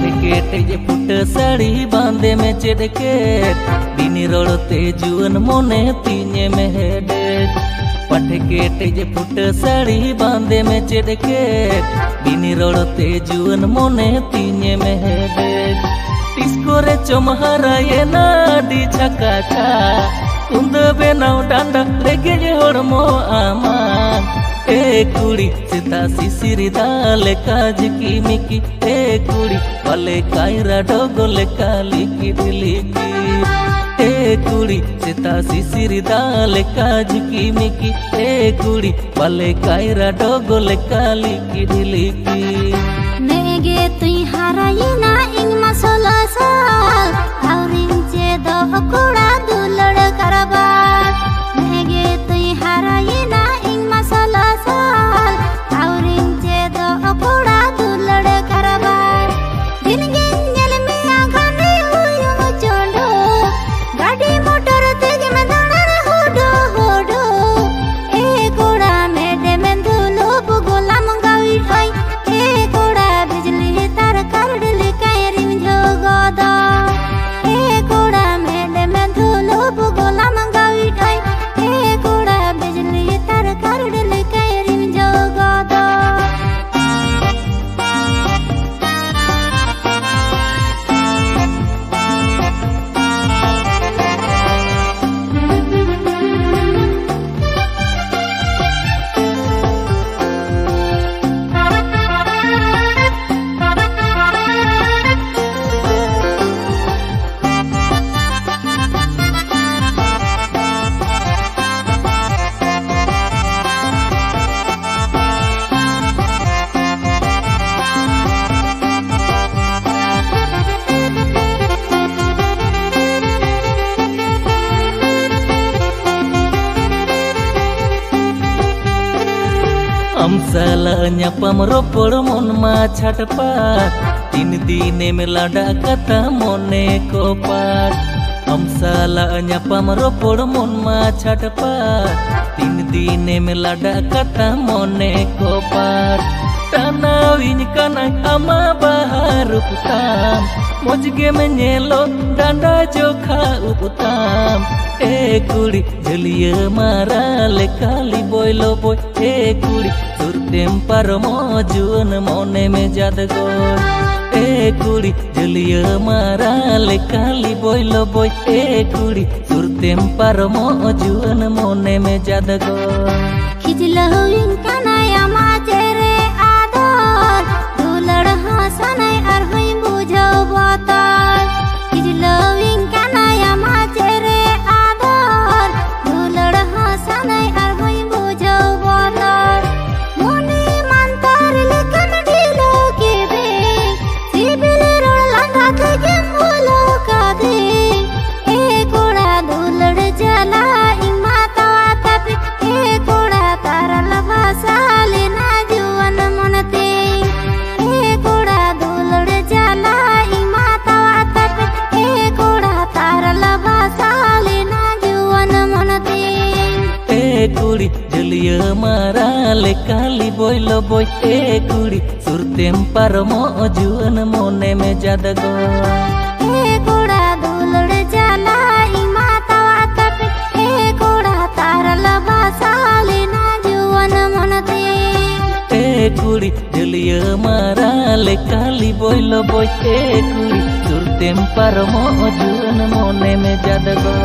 पटके जे फुट साड़ी बांधे में चेड़के बिनी रोड़ते जुअन मोने तीने में हेडे पटके जे फुट साड़ी बांधे में चेड़के बिनी रोड़ते जुअन मोने तीने में हेडे तिसकोरे चमहारा ये नाडी छका छा कुंद बेनाव डांडा लेगे जे होड़मो आमान ए कुड़ी सीता सिसिरी दाले काज की मिकी ए कुड़ी वाले कायरा डोगोले काली की दिलिकी ए कुड़ी सीता सिसिरी दाले काज की मिकी ए कुड़ी वाले कायरा डोगोले काली की दिलिकी नेगे तुई हारायिना इंग मसोला साल हाउरिंग चे दो कुड़ा दुलड़ करबार नेगे तुई हारायिना इंग मसोला साल हाउरिंग चे दो कुड़ा दुलड़ करबार दिन गेंजल में आगाने हुयुम चोंडो गाड़ी मोटर तेज में दाना होडो होडो ए कुड़ा मेडे में धुलो बुगोला मंगावी ठाई ए कुड़ा बिजली तार करडली कायरिम जोगोदा ए कुड़ा मेडे में धुलो बुगोला मंगावी ठाई ए कुड़ा बिजली तार करडली कायरिम जोगोदा साला nyapam ropor mon ma chatpat tin dine में लाडा कथा मोने को पाट साला nyapam ropor mon ma chatpat tin dine में लाडा कथा मोने को पाट tanawin kana ama bahar uputam mojge में nyelo danda jokha uputam ए कुड़ी जलिया मारा ले काली बोलो बोय ए कुड़ी सुरतेम परमो जुअन मोने में जादगोर ए कुड़ी जलिया मारा ले काली बोलो बोय ए कुड़ी सुरतेम परमो जुअन मोने में जादगोर खिजलहुइन कनाया माचेरे आदर दुलड़ हसनाय आर हई बुझो बतार खिजलहुइन कनाया माचेरे कुड़ी जलिया मारा ले काली बोलो बोय ए कुड़ी सुरतेम परमो जुअन मोने में जादगो ए कुड़ा दुलड़ जाला ई मातावा तप ए कुड़ा तारल भासाले ना जुअन मनते ए कुड़ी जलिया मारा ले काली बोलो बोय ए कुड़ी सुरतेम परमो जुअन मोने में जादगो।